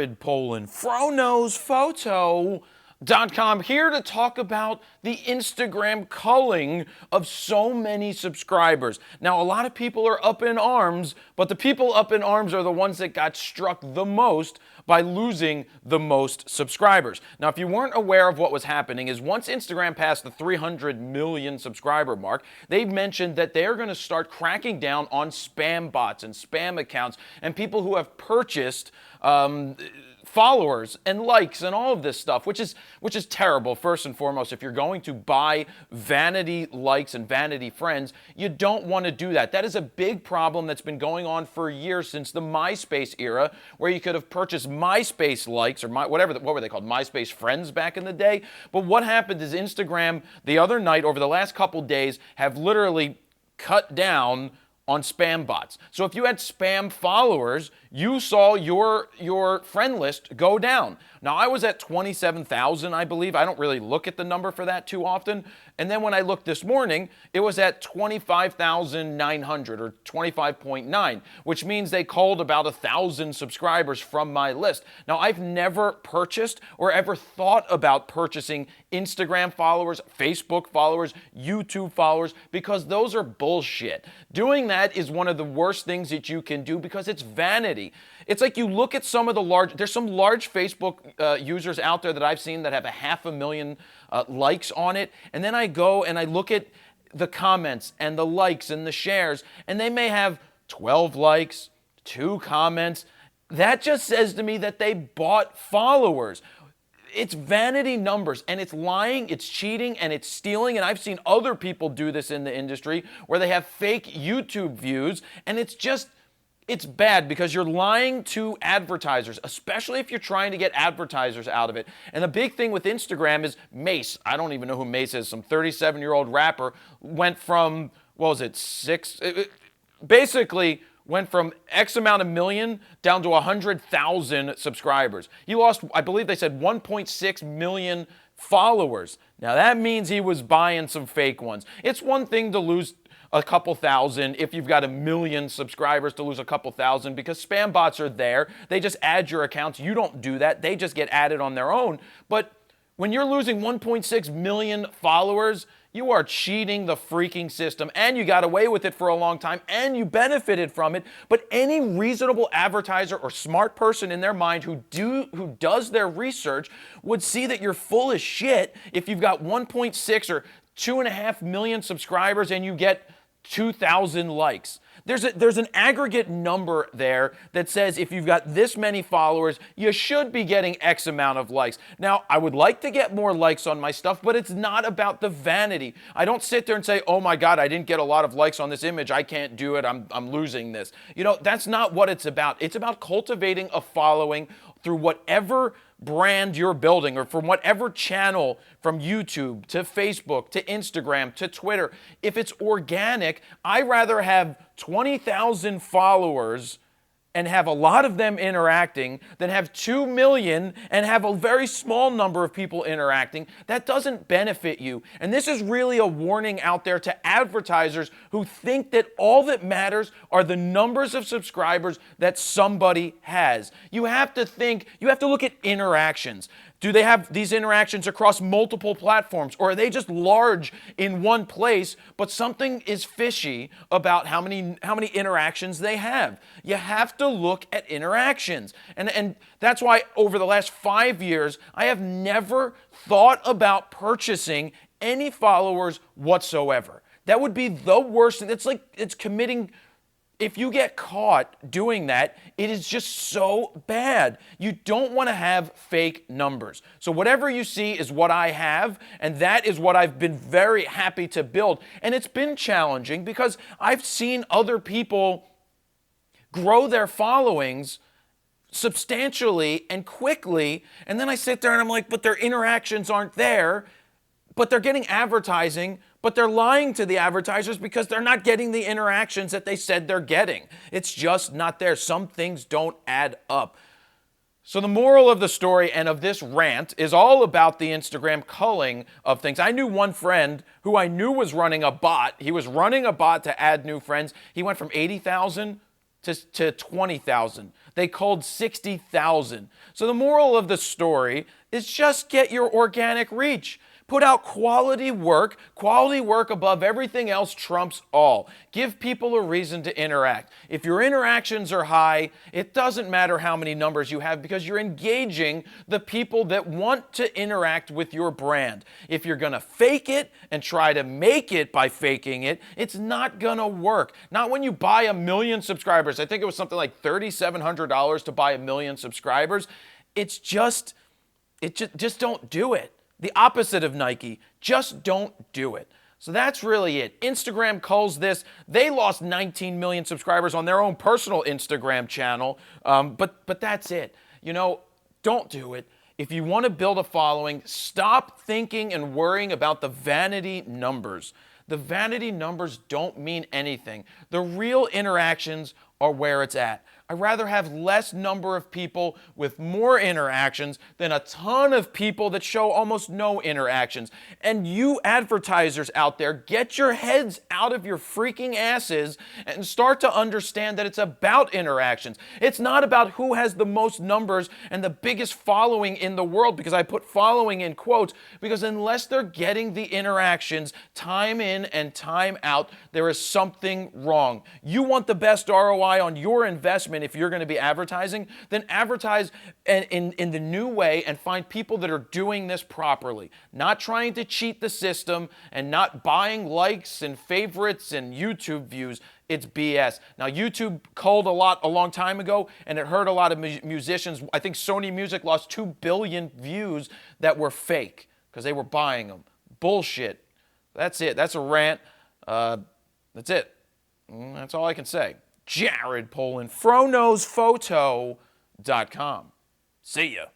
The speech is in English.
Jared Polin, FroKnowsPhoto.com, here to talk about the Instagram culling of so many subscribers. Now, a lot of people are up in arms, but the people up in arms are the ones that got struck the most by losing the most subscribers. Now, if you weren't aware of what was happening, is once Instagram passed the 300 million subscriber mark, they mentioned that they're going to start cracking down on spam bots and spam accounts and people who have purchased followers and likes and all of this stuff, which is terrible. First and foremost, if you're going to buy vanity likes and vanity friends, you don't want to do that. That is a big problem that's been going on for years, since the MySpace era, where you could have purchased MySpace likes or what were they called? MySpace friends back in the day. But what happened is Instagram the other night, over the last couple days, have literally cut down on spam bots. So if you had spam followers, you saw your friend list go down. Now, I was at 27,000, I believe. I don't really look at the number for that too often. And then when I looked this morning, it was at 25,900 or 25.9, which means they culled about 1,000 subscribers from my list. Now, I've never purchased or ever thought about purchasing Instagram followers, Facebook followers, YouTube followers, because those are bullshit. Doing that is one of the worst things that you can do, because it's vanity. It's like you look at some of the there's some large Facebook users out there that I've seen that have 500,000 likes on it. And then I go and I look at the comments and the likes and the shares, and they may have 12 likes, 2 comments. That just says to me that they bought followers. It's vanity numbers, and it's lying, it's cheating, and it's stealing. And I've seen other people do this in the industry where they have fake YouTube views, and it's bad, because you're lying to advertisers, especially if you're trying to get advertisers out of it. And the big thing with Instagram is Mace. I don't even know who Mace is. Some 37-year-old rapper went from, basically went from X amount of million down to 100,000 subscribers. He lost, I believe they said, 1.6 million followers. Now, that means he was buying some fake ones. It's one thing to lose a couple thousand if you've got 1 million subscribers, to lose a couple thousand, because spam bots are there. They just add your accounts. You don't do that. They just get added on their own. But when you're losing 1.6 million followers, you are cheating the freaking system, and you got away with it for a long time, and you benefited from it. But any reasonable advertiser or smart person in their mind who does their research would see that you're full of shit if you've got 1.6 or 2.5 million subscribers and you get 2,000 likes. There's an aggregate number there that says if you've got this many followers, you should be getting X amount of likes. Now, I would like to get more likes on my stuff, but it's not about the vanity. I don't sit there and say, oh my God, I didn't get a lot of likes on this image. I can't do it. I'm losing this. You know, that's not what it's about. It's about cultivating a following through whatever brand you're building, or from whatever channel, from YouTube to Facebook to Instagram to Twitter. If it's organic, I'd rather have 20,000 followers and have a lot of them interacting than have 2 million and have a very small number of people interacting. That doesn't benefit you. And this is really a warning out there to advertisers who think that all that matters are the numbers of subscribers that somebody has. You have to look at interactions. Do they have these interactions across multiple platforms, or are they just large in one place, but something is fishy about how many interactions they have? You have to look at interactions. And that's why over the last 5 years, I have never thought about purchasing any followers whatsoever. That would be the worst. It's committing. If you get caught doing that, it is just so bad. You don't want to have fake numbers. So whatever you see is what I have, and that is what I've been very happy to build. And it's been challenging because I've seen other people grow their followings substantially and quickly, and then I sit there and I'm like, but their interactions aren't there, but they're getting advertising, but they're lying to the advertisers because they're not getting the interactions that they said they're getting. It's just not there. Some things don't add up. So the moral of the story and of this rant is all about the Instagram culling of things. I knew one friend who I knew was running a bot. He was running a bot to add new friends. He went from 80,000 to 20,000. They culled 60,000. So the moral of the story is just get your organic reach. Put out quality work. Quality work above everything else trumps all. Give people a reason to interact. If your interactions are high, it doesn't matter how many numbers you have because you're engaging the people that want to interact with your brand. If you're going to fake it and try to make it by faking it, it's not going to work. Not when you buy 1 million subscribers. I think it was something like $3,700 to buy 1 million subscribers. Just don't do it. The opposite of Nike, just don't do it. So that's really it. Instagram culls this. They lost 19 million subscribers on their own personal Instagram channel, but that's it. You know, don't do it. If you want to build a following, stop thinking and worrying about the vanity numbers. The vanity numbers don't mean anything. The real interactions are where it's at. I'd rather have less number of people with more interactions than a ton of people that show almost no interactions. And you advertisers out there, get your heads out of your freaking asses and start to understand that it's about interactions. It's not about who has the most numbers and the biggest following in the world, because I put following in quotes, because unless they're getting the interactions time in and time out, there is something wrong. You want the best ROI on your investment. If you're going to be advertising, then advertise in the new way and find people that are doing this properly, not trying to cheat the system and not buying likes and favorites and YouTube views. It's BS. Now, YouTube culled a long time ago, and it hurt a lot of musicians. I think Sony Music lost 2 billion views that were fake because they were buying them. Bullshit. That's it. That's a rant. That's it. That's all I can say. Jared Polin, FroKnowsPhoto.com. See ya.